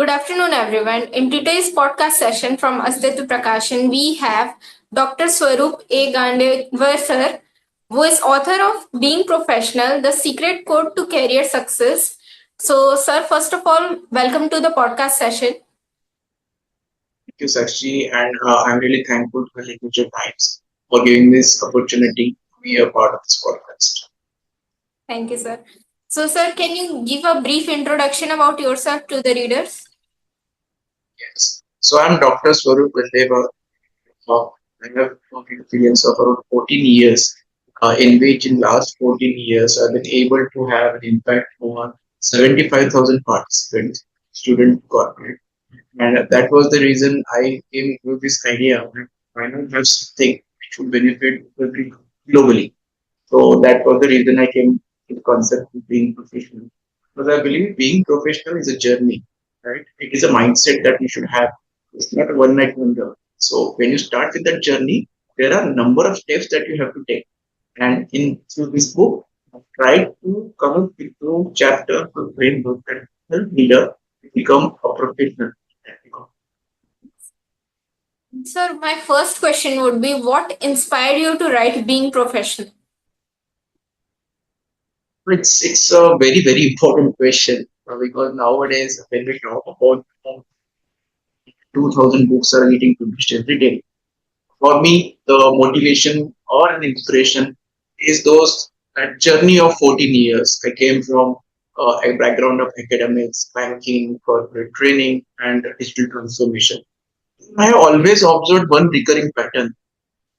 Good afternoon, everyone. In today's podcast session from Astitya Prakashan, we have Dr. Swaroop A. Gandewar, sir, who is author of Being Professional, The Secret Code to Career Success. So, sir, first of all, welcome to the podcast session. Thank you, Sakshi, and I'm really thankful to the Literature Times for giving this opportunity to be a part of this podcast. Thank you, sir. So, sir, can you give a brief introduction about yourself to the readers? Yes. So I'm Dr. Swaroop A. I have working experience of around 14 years, in which in last 14 years I've been able to have an impact on 75,000 participants, student corporate. And that was the reason I came with this idea. Why not have something which would benefit every globally? So that was the reason I came to the concept of being professional. Because I believe being professional is a journey, right? It is a mindset that you should have. It's not a one night wonder. So when you start with that journey, there are a number of steps that you have to take. And in through this book, I tried to come up with two chapters of framework that help leader to become a professional. Sir, my first question would be what inspired you to write Being Professional? It's a very important question because nowadays when we talk about 2,000 books are getting published every day. For me, the motivation or an inspiration is those that journey of 14 years. I came from a background of academics, banking, corporate training, and digital transformation. I have always observed one recurring pattern.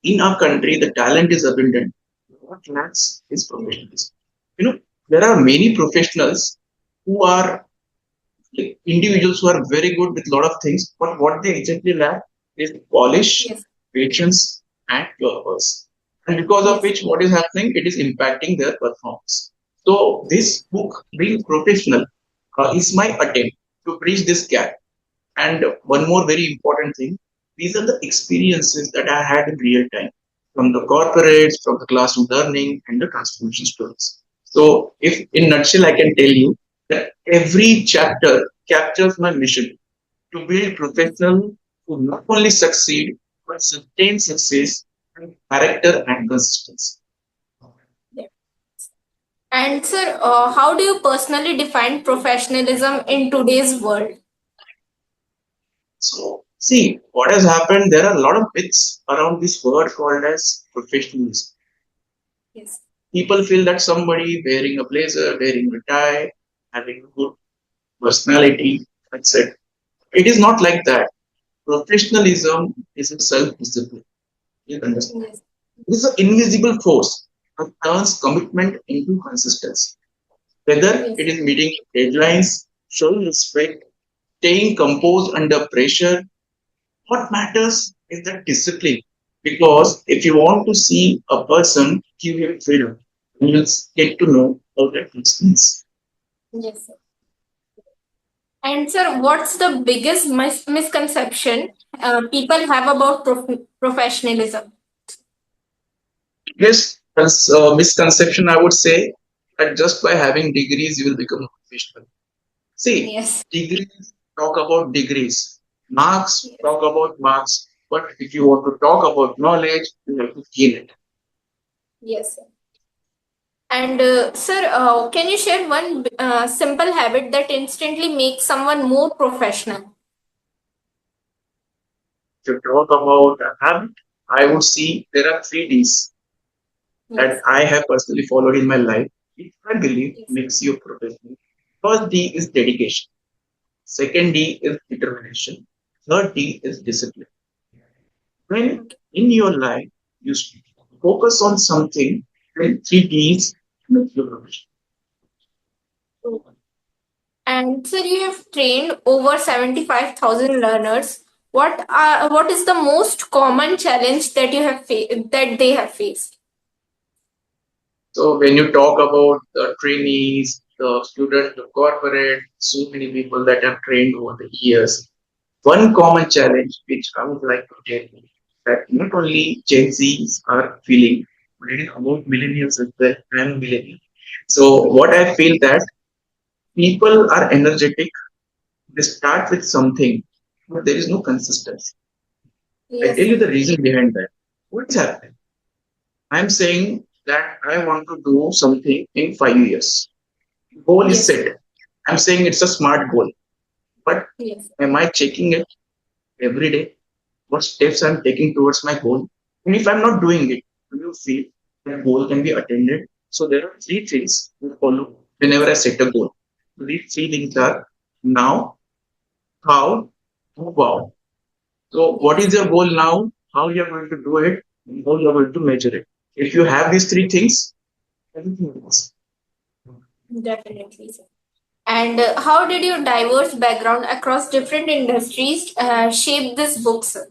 In our country, the talent is abundant. What lacks is professionalism. You know, there are many professionals who are individuals who are very good with a lot of things, but what they exactly lack is polish, Yes, patience, and purpose. And because of yes, which, what is happening? It is impacting their performance. So, this book, Being Professional, is my attempt to bridge this gap. And one more very important thing, these are the experiences that I had in real time from the corporates, from the classroom learning, and the transformation stories. So, if in nutshell, I can tell you that every chapter captures my mission to build professionals who not only succeed but sustain success and character and consistency. yes. And sir, how do you personally define professionalism in today's world? So, see what has happened. There are a lot of myths around this word called as professionalism. Yes, People feel that somebody wearing a blazer, wearing a tie, having a good personality, that's it. It is not like that. Professionalism is a self-discipline. You understand? yes, It is an invisible force that turns commitment into consistency. Whether yes, it is meeting deadlines, showing respect, staying composed under pressure, what matters is the discipline. Because if you want to see a person, give him freedom. You will get to know how that means. yes. Sir. And sir, what's the biggest misconception people have about professionalism? Yes, as a misconception, I would say that just by having degrees, you will become a professional. See, Yes, degrees talk about degrees, marks yes, talk about marks. But if you want to talk about knowledge, you have to gain it. yes. Sir. And sir, can you share one simple habit that instantly makes someone more professional? If you talk about a habit, I would see there are three Ds that Yes, I have personally followed in my life, which I believe yes, makes you a professional. First D is dedication. Second D is determination. Third D is discipline. When okay. in your life you focus on something, then three Ds make you a professional. And sir, you have trained over 75,000 learners. What is the most common challenge that that they have faced? So when you talk about the trainees, the student, the corporate, so many people that have trained over the years, one common challenge which comes like to tell you that not only Gen Zs are feeling, but it is about millennials as well. I am a millennial. So what I feel that people are energetic, They start with something, but there is no consistency. I tell Yes. you the reason behind that. What is happening? I'm saying that I want to do something in 5 years. Goal is Yes. set. I'm saying it's a smart goal. But Yes. am I checking it every day? What steps I'm taking towards my goal? And if I'm not doing it, do you feel that goal can be attended? So there are three things to follow whenever I set a goal. These three things are now, how, wow. So what Yes. is your goal now? How you are going to do it? And how you are going to measure it? If you have these three things, everything else. Definitely, sir. And how did your diverse background across different industries shape this book, sir?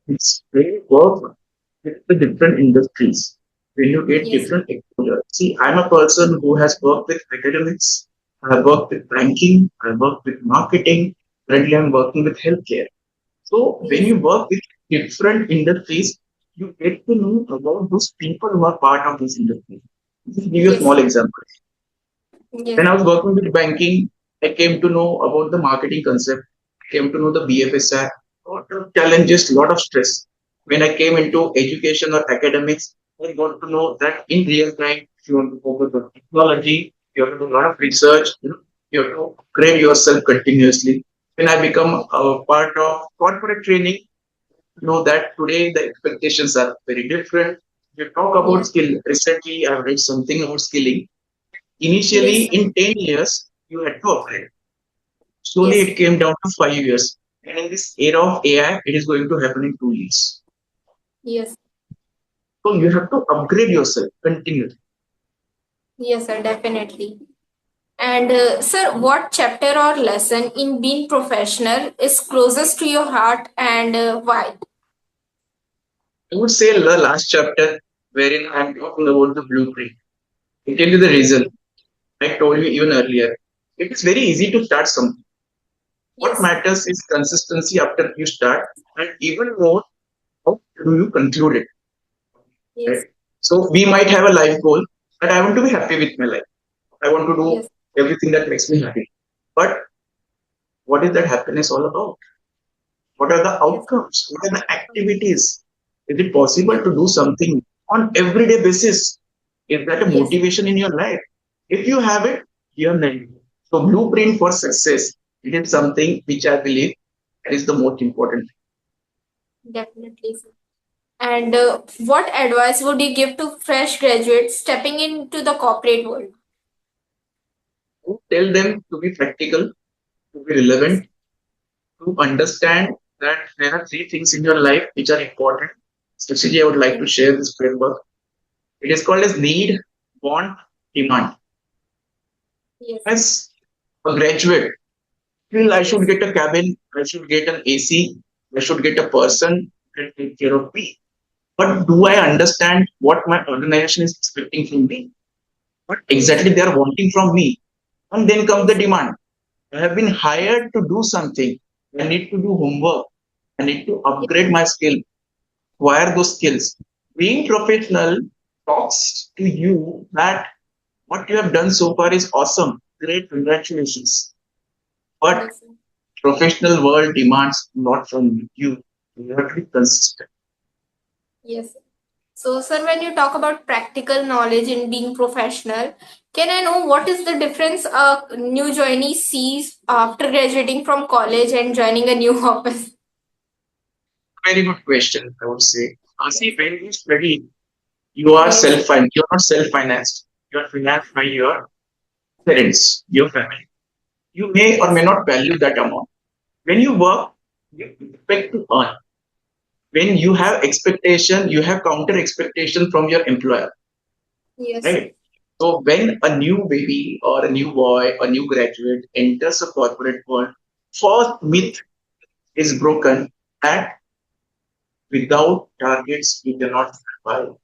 It's when you work with the different industries, when you get Yes. different exposure. See, I'm a person who has worked with academics, I've worked with banking, I've worked with marketing, currently I'm working with healthcare. So when Yes. you work with different industries, you get to know about those people who are part of this industry. Let me give you a Yes. small example. When Yes. I was working with banking, I came to know about the marketing concept, came to know the BFSI, lot of challenges, lot of stress. When I came into education or academics, I got to know that in real time, if you want to focus on technology, you have to do a lot of research, you have to upgrade yourself continuously. When I become a part of corporate training, you know that today the expectations are very different. You talk about Yes. skill. Recently, I've read something about skilling. Yes. Initially, Sir. in 10 years, you had to upgrade. Slowly, Yes. it came down to 5 years. And in this era of AI, it is going to happen in 2 years. Yes. So you have to upgrade yourself continuously. Yes, sir. Definitely. And sir, what chapter or lesson in being professional is closest to your heart, and why? I would say the last chapter, wherein I'm talking about the blueprint. I tell you the reason. I told you even earlier. It is very easy to start something. What Yes. matters is consistency after you start, and even more, how do you conclude it? Right? Yes. So we might have a life goal that I want to be happy with my life. I want to do Yes. everything that makes me happy. But what is that happiness all about? What are the Yes. outcomes? What are the activities? Is it possible Yes. to do something on everyday basis? Is that a Yes. motivation in your life? If you have it, you're nailed. So blueprint for success. It is something which I believe is the most important. Definitely, sir. And what advice would you give to fresh graduates stepping into the corporate world? Tell them to be practical, to be Yes. relevant, to understand that there are three things in your life which are important. Especially, I would like Yes. to share this framework. It is called as need, want, demand. Yes. As a graduate, feel I should Yes. get a cabin, I should get an AC, I should get a person who can take care of me. But do I understand what my organization is expecting from me? What Yes. exactly they are wanting from me? And then comes the Yes. demand. I have been Yes. hired to do something. I need to do homework. I need to Yes. upgrade my skill, acquire those skills. Being professional talks to you that what you have done so far is awesome. Great, congratulations. But Yes. professional world demands a lot from you. You have to be consistent. Yes. So, sir, when you talk about practical knowledge in being professional, can I know what is the difference a new joinee sees after graduating from college and joining a new office? Very good question, I would say. See, when you study, you are Yes. self-financed. You're not self-financed. You're financed by your parents, your family. You may or Yes. may not value that amount. When you work, you expect to earn. When you Yes. have expectation, you have counter expectation from your employer, Yes. right? So when a new baby or a new boy or new graduate enters a corporate world, first myth is broken that without targets you cannot survive.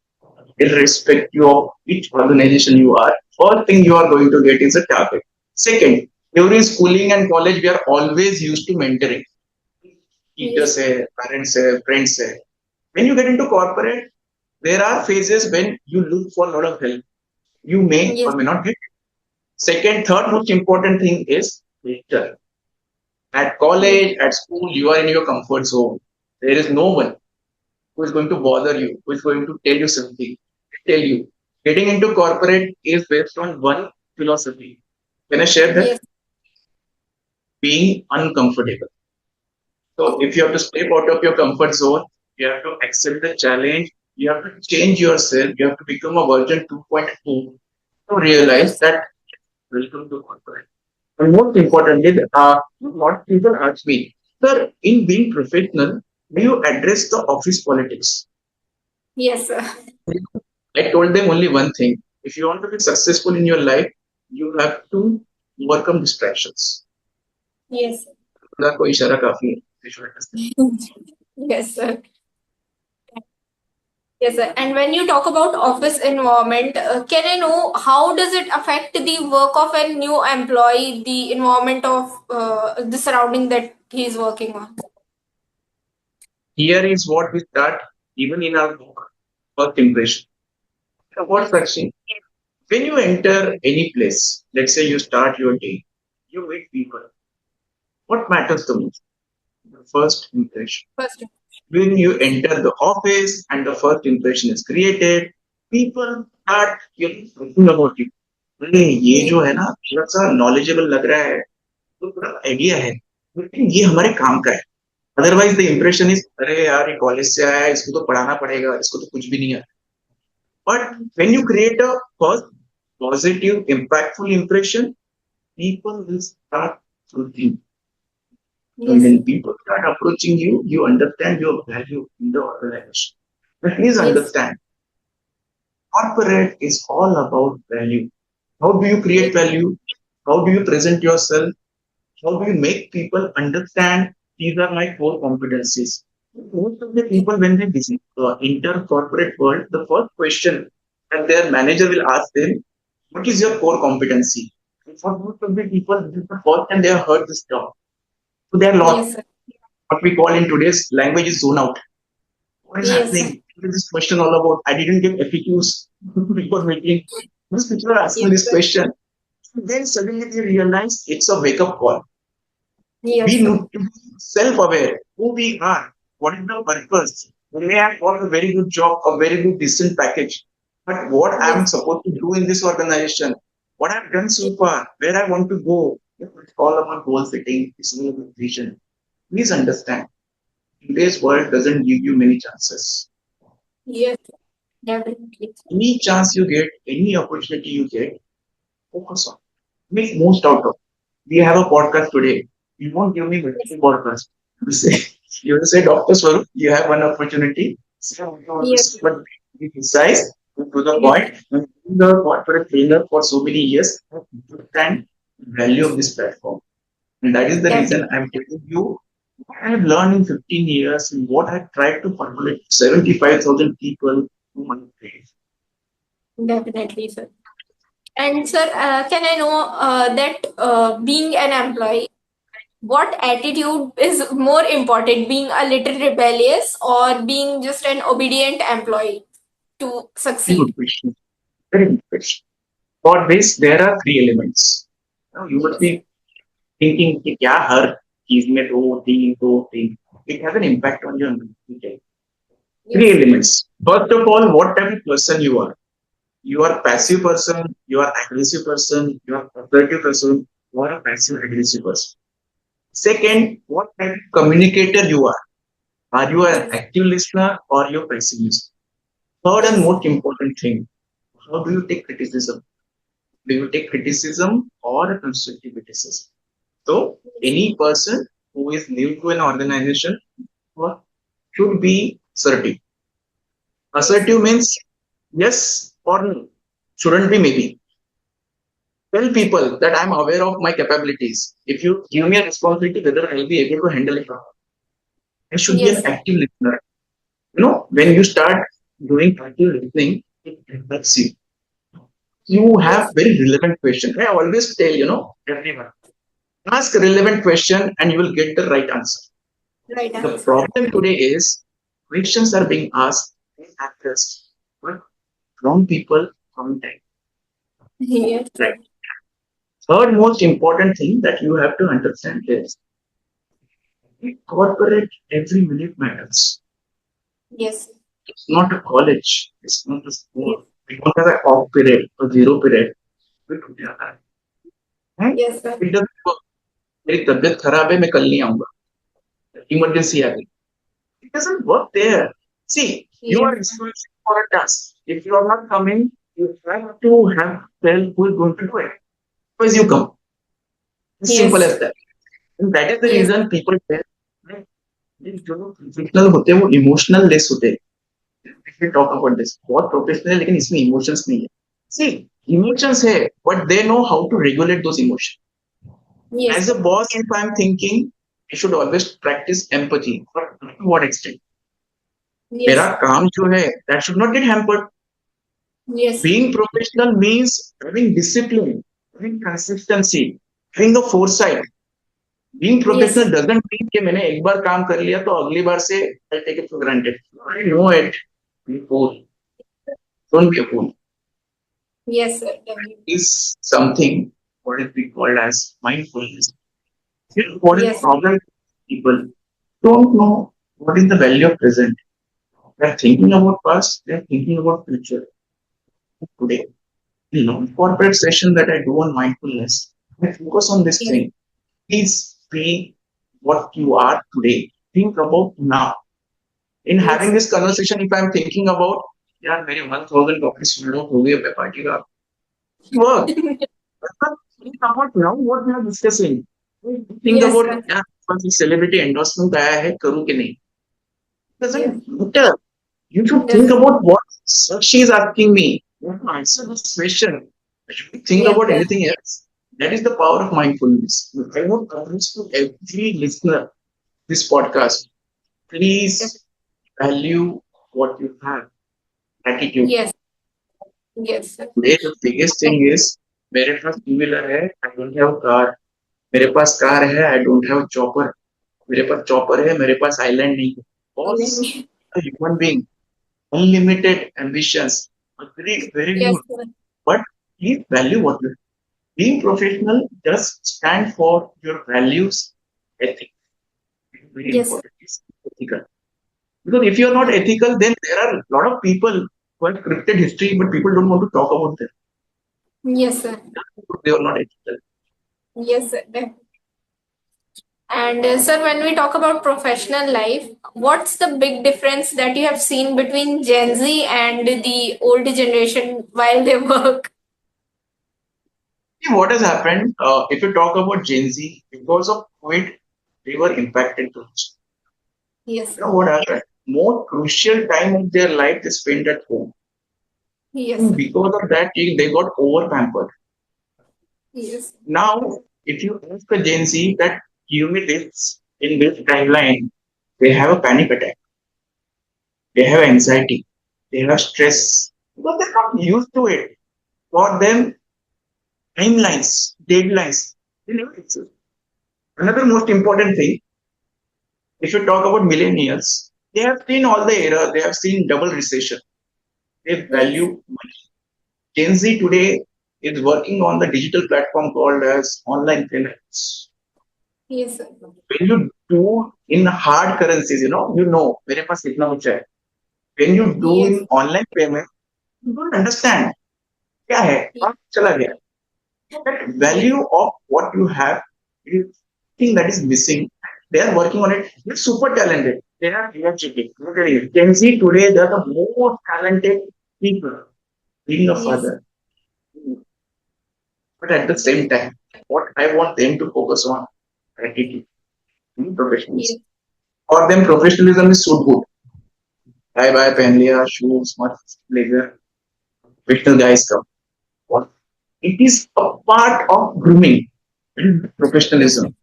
Irrespective of which organization you are, first thing you are going to get is a target. Second, during schooling and college, we are always used to mentoring. Yes. Teachers say, parents say, friends say. When you get into corporate, there are phases when you look for a lot of help. You may Yes. or may not get. Second, third most important thing is filter. At Yes. college, at school, you are in your comfort zone. There is no one who is going to bother you, who is going to tell you something. Tell you. Getting into corporate is based on one philosophy. Can I share that? Yes. Being uncomfortable. So if you have to step out of your comfort zone, you have to accept the challenge, you have to change yourself, you have to become a version 2.0 to realize Yes. that welcome to corporate. And most importantly, what people ask me, sir, in being professional, do you address the office politics? Yes, sir. I told them only one thing. If you want to be successful in your life, you have to overcome distractions. Yes. खुदा को इशारा काफी है. You should understand. Yes, sir. Yes, sir. And when you talk about office environment, can I know how does it affect the work of a new employee, the environment of the surrounding that he is working on? Here is what we start even in our book, first impression. So what's Yes. that? When you enter any place, let's say you start your day, you meet people. What matters the most? The first impression. First. When you Yes. enter the office and the first impression is created, people start thinking about you. अरे ये Yes. जो है ना थोड़ा सा knowledgeable लग रहा है तो थोड़ा आइडिया है लेकिन ये हमारे काम का है अदरवाइज द इम्प्रेशन इज अरे यार ये कॉलेज से आया है इसको तो पढ़ाना पड़ेगा इसको तो कुछ भी नहीं है but when you create a first positive impactful impression people will start thinking. And Yes. when people start approaching you, you understand your value in the organization. But please Yes. understand, corporate is all about value. How do you Yes. create value? How do you present yourself? How do you make people understand these are my core competencies? Most of the people, when they enter corporate world, the first question that their manager will ask them, what is your core competency? And for most of the people, this is the first time they have heard this term. So they are Yes, lost. sir. What we call in today's language is zone out. What is Yes, sir. happening? What is this question all about? I didn't get FAQs before meeting. These people are asking Yes, this sir. question. Then suddenly they realize it's a wake up call. We Yes, need sir. to be self aware who we are, what is the purpose. We may have got a very good job, a very good, decent package, but what I'm Yes. supposed to do in this organization, what I've done so far, where I want to go, it's all about goal setting, it's all about vision. Please understand, today's world doesn't give you many chances. Yes, definitely. Any chance you get, any opportunity you get, focus on. Make most out of. We have a podcast today. You won't give me multiple podcasts. You say, you will say, Dr. Swaroop, you have one opportunity. Say what you want to Yes. say, but be precise, to the Yes. point. And being the corporate trainer for so many years, I understand the value of this platform. And that is the reason Definitely. I'm telling you what I have learned in 15 years and what I've tried to formulate 75,000 people to my face. Definitely, sir. And sir, can I know that being an employee, what attitude is more important, being a little rebellious or being just an obedient employee to Very good succeed? question. Very good question. For this, there are three elements. Now, you must Yes. be thinking कि क्या हर चीज में दो तीन it has an impact on your mental. Three Yes. elements. First of all, what type of person you are. You are Yes. passive person, you are aggressive person, you are assertive person, you are a passive aggressive person. Yes. Second, what type of communicator you are. Are you an Yes. active listener or you're passive listener? Third and Yes. most important thing, how do you take criticism? Do you take criticism or a constructive criticism? So Yes. any person who is new to an organization should be assertive. Yes. Assertive means yes or no. Shouldn't be maybe. Tell people that I'm aware of my capabilities. If you give me a responsibility, whether I'll be able to handle it or not. I should be Yes. an active listener. You know, when you start doing active listening, it helps you. You have Yes. very relevant question. I always tell, everyone, ask a relevant question and you will get the right answer. Right The answer. problem today is questions are being asked and addressed but wrong people, wrong time. Yes, Right. sir. Third most important thing that you have to understand is in corporate every minute matters. Yes. It's not a college. It's not a Yes. school. We don't have an off period or zero period. We don't have that. Right? Yes, sir. It doesn't work. मेरी तबीयत खराब है मैं कल नहीं आऊंगा emergency आ गई it doesn't work there see you are Yes. responsible for a task if you are not coming you have to have tell who is going to do it because you come as simple Yes. as that and that is the Yes. reason people tell जो लोग professional होते हैं वो emotional less होते हैं if we talk about this बहुत professional है लेकिन इसमें इमोशंस नहीं है see emotions है but they know how to regulate those emotions Yes, as a sir. boss if I'm thinking I should always practice empathy but to what extent मेरा Yes. काम जो है that should not get hampered Yes. being professional means having discipline having consistency having the foresight being Yes, professional sir. doesn't mean कि मैंने एक बार काम कर लिया तो अगली बार से I take it for granted I know it be fool don't be a fool Yes, sir. Definitely. is something what is we called as mindfulness. You know, what is the Yes. problem? People don't know what is the value of present. They're thinking about past, they're thinking about future today. You know, corporate session that I do on mindfulness, I focus on this Yes. thing. Please be what you are today. Think about now. In Yes, having sir. this conversation, if I'm thinking about, yeah, very 1,000 copies sold out हो गए अपने party का work. Think about now what we are discussing. Think Yes, about sir. yeah, celebrity endorsement आया है करूँ कि नहीं. Yes. Doesn't matter. You should think Doesn't. about what she is asking me. You have to answer this question. I should think Yes, about sir. anything else. That is the power of mindfulness. I would urge to every listener this podcast. Yes. Please value what you have. Attitude. Yes. Yes, sir. Today the biggest thing is मेरे पास two wheeler है I don't have car मेरे पास car है I don't have chopper मेरे पास chopper है मेरे पास island नहीं है boss human being unlimited ambitions. Agreed, very Yes, good. sir. But please value what you being professional just stand for your values, ethics. Very Yes, sir. important. It's ethical. Because if you're not Yes. ethical, then there are a lot of people who have scripted history, but people don't want to talk about them. Yes, sir. They are not ethical. Yes, sir. And sir, when we talk about professional life, what's the big difference that you have seen between Gen Z and the old generation while they work? See, what has happened, if you talk about Gen Z, because of COVID, they were impacted too much. Yes, You know sir. what happened? More crucial time of their life they spent at home. Yes, And sir. because of that, they got over pampered. Yes. Now, if you ask a Gen Z that give me this in this timeline, they have a panic attack, they have anxiety, they have stress because they're not used to it. For them, timelines, deadlines, they never exist. Another most important thing, if you talk about millennials, they have seen all the error, they have seen double recession, they Yes. value money. Gen Z today is working on the digital platform called as online payments. Yes, sir. When you do in hard currencies, मेरे पास कितना बचा है. When you do in Yes. online payment, you don't understand क्या है, कहाँ चला गया. That Yes. value of what you have is thing that is missing. They are working on it. They're super talented. They are energetic. Literally, Gen Z today, they are the most talented people. Being a Yes. father, but at the same time, what I want them to focus on attitude, Yes. professionalism. For them, professionalism is so good. Tie bye, पहन लिया, shoes, must blazer, professional guys come. What? It is a part of grooming. Yes, sir. Professionalism.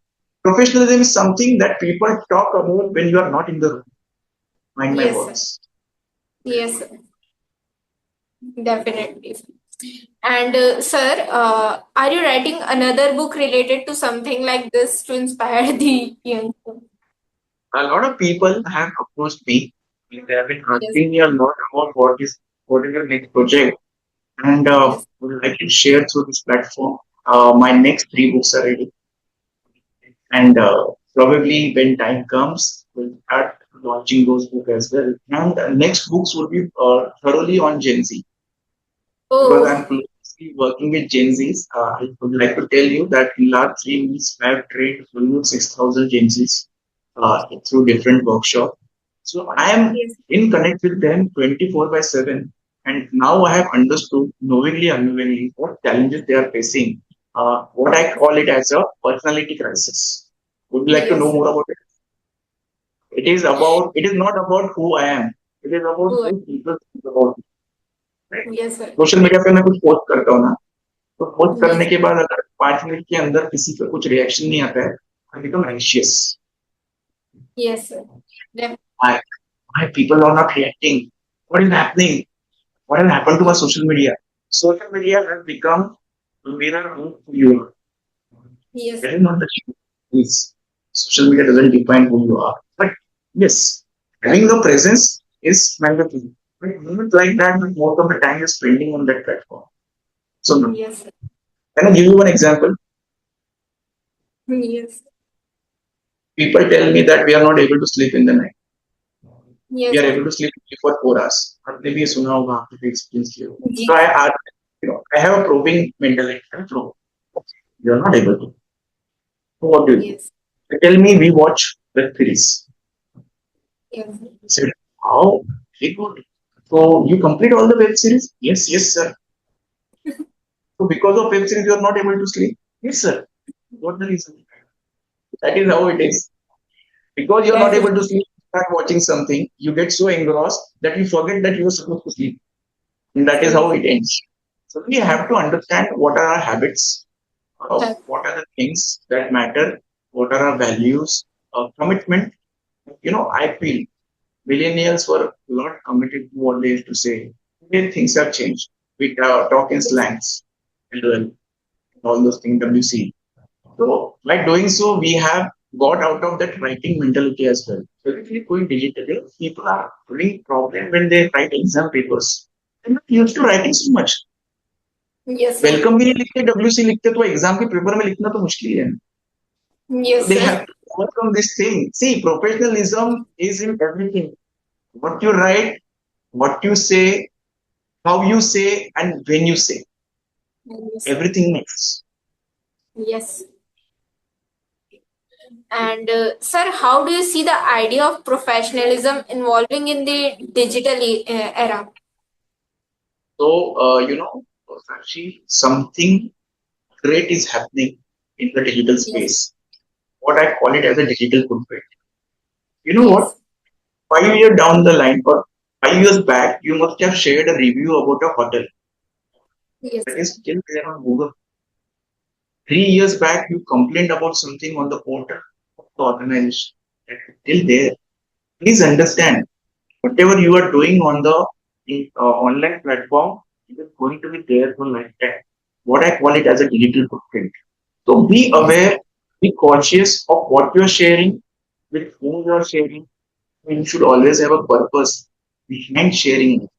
Professionalism is something that people talk about when you are not in the room. Mind my Yes, sir. words. Yes, sir. Definitely. And sir, are you writing another book related to something like this to inspire the young? A lot of people have approached me. They have been Yes. asking me a lot about what is your next project, and Yes. would like to share through this platform. My next three books are ready, and probably when time comes, we'll start launching those books as well. And the next books would be thoroughly on Gen Z, because Oh, I'm closely working with Gen Zs. I would like to tell you that in last 3 months, I have trained almost 6,000 Gen Zs through different workshops. So I am yes, in connect with them 24 by 7. And now I have understood, knowingly, unknowingly, what challenges they are facing. What I yes, call it as a personality crisis. Would you like to know yes, more about it? It is not about who I am. It is about oh, who people think about me. Right? yes, sir. Social media पे मैं कुछ post करता हूँ ना, तो post करने Yes, के बाद अगर 5 मिनट के अंदर किसी का कुछ रिएक्शन नहीं आता है, I become anxious. yes, sir. Def- Why? Why people are not reacting? What is happening? What has happened to my social media? Social media has become a mirror of who you are. yes, That sir. is not the truth. Social media doesn't define who you are. But yes, having a presence is mandatory. But moments like that, most of the time you're spending on that platform. So Yes, sir. can I give you one example? Yes, People tell me that we are not able to sleep in the night. We yes, are sir. able to sleep only for 4 hours. आपने भी ये सुना होगा, आपने भी experience किया होगा. So Yes, I have a probing mentality. I'm probe. You are not able to. So what do you do? yes, They tell me we watch web series. yes, I said, how? Very good. So you complete all the web series? Yes, yes, sir. So because of web series, you are not able to sleep? Yes, sir. What the reason? That is how it is. Because you are not able to definitely. sleep, you start watching something, you get so engrossed that you forget that you are supposed to sleep. And that is Yes, how it ends. So we have to understand what are our habits, sir. what are the things that matter, what are our values, commitment. I feel millennials were not committed to what they used to say. Today things have changed. We talk in Yes, slangs, and all those things WC. So by doing so, we have got out of that writing mentality as well. So if you're going digitally, people are really problem when they write exam papers. They're not used to writing so much. yes, sir. Welcome भी नहीं लिखते, WC लिखते, तो exam के paper में लिखना तो मुश्किल है. So Yes, they sir. have to overcome this thing. See, professionalism is in everything. What you write, what you say, how you say, and when you say. Yes, sir. Everything makes. Yes. And sir, how do you see the idea of professionalism involving in the digital era? So, actually, something great is happening in the digital Yes, space. What I call it as a digital footprint. You know what? yes, 5 years down the line, or 5 years back, you must have shared a review about a hotel yes, that is still there on Google. 3 years back, you complained about something on the portal of the organization that is still there. Please understand, whatever you are doing on the online platform, it is going to be there for lifetime. What I call it as a digital footprint. So be yes, aware, be cautious of what you are sharing, with whom you are sharing. You should always have a purpose behind sharing it.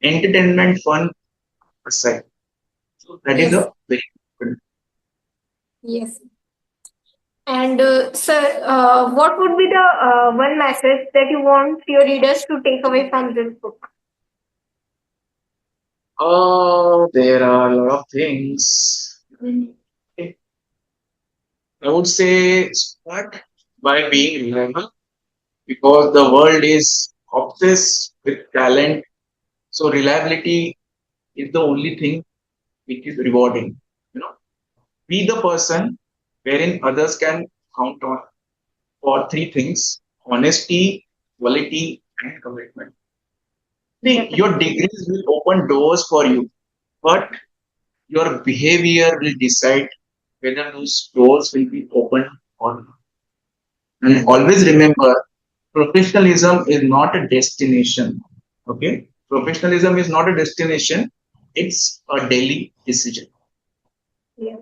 Entertainment, fun aside. So that is yes, a very important. yes. And sir, what would be the one message that you want your readers to take away from this book? Oh, there are a lot of things. I would say start by being reliable, because the world is obsessed with talent. So reliability is the only thing which is rewarding. You know, be the person wherein others can count on for three things: honesty, quality, and commitment. See, your Definitely. degrees will open doors for you, but your behavior will decide whether those doors will be open or not. And always remember, professionalism is not a destination. Okay? Professionalism is not a destination, it's a daily decision. Yes.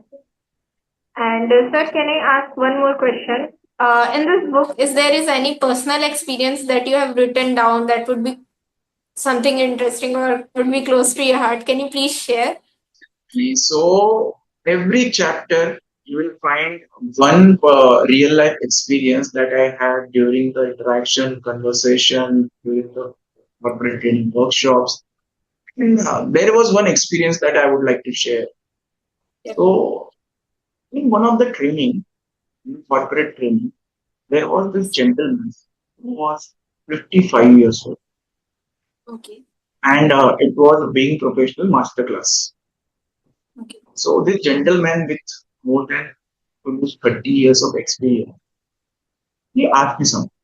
And sir, can I ask one more question? In this book, is there is any personal experience that you have written down that would be something interesting or would be close to your heart? Can you please share? So every chapter you will find one real life experience that I had during the interaction, conversation, during the corporate training workshops. There was one experience that I would like to share. Yep. So, in one of the training, in corporate training, there was this Yes. gentleman who was 55 years old, Okay. and it was being professional masterclass. Okay. So, this gentleman with more than almost 30 years of experience, he asked me something.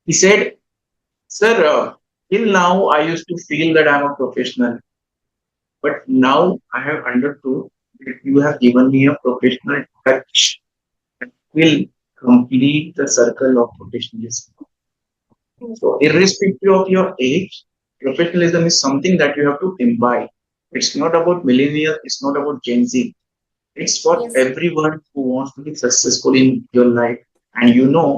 He said, "Sir, till now I used to feel that I'm a professional, but now I have understood that you have given me a professional touch that will complete the circle of professionalism. Yes. So, irrespective of your age, professionalism is something that you have to imbibe. It's not about millennials, it's not about Gen Z. It's for Yes. everyone who wants to be successful in your life. And you know,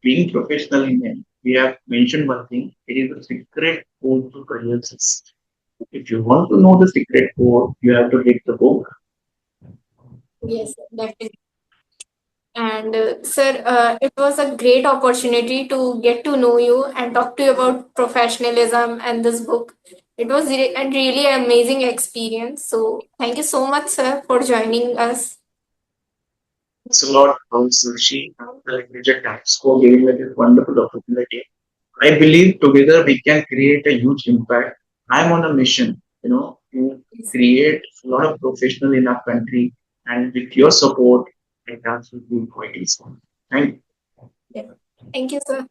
being professional in it, we have mentioned one thing, it is a secret code to career success. If you want to know the secret code, you have to read the book. Yes, definitely. And sir, it was a great opportunity to get to know you and talk to you about professionalism and this book. It was a really amazing experience. So thank you so much, sir, for joining us. It's a lot of Sushi and the Major Times for giving me this wonderful opportunity. I believe together we can create a huge impact. I'm on a mission, to Yes. create a lot of professional in our country, and with your support, I can be quite easy. Thank you. Yeah. Thank you, sir.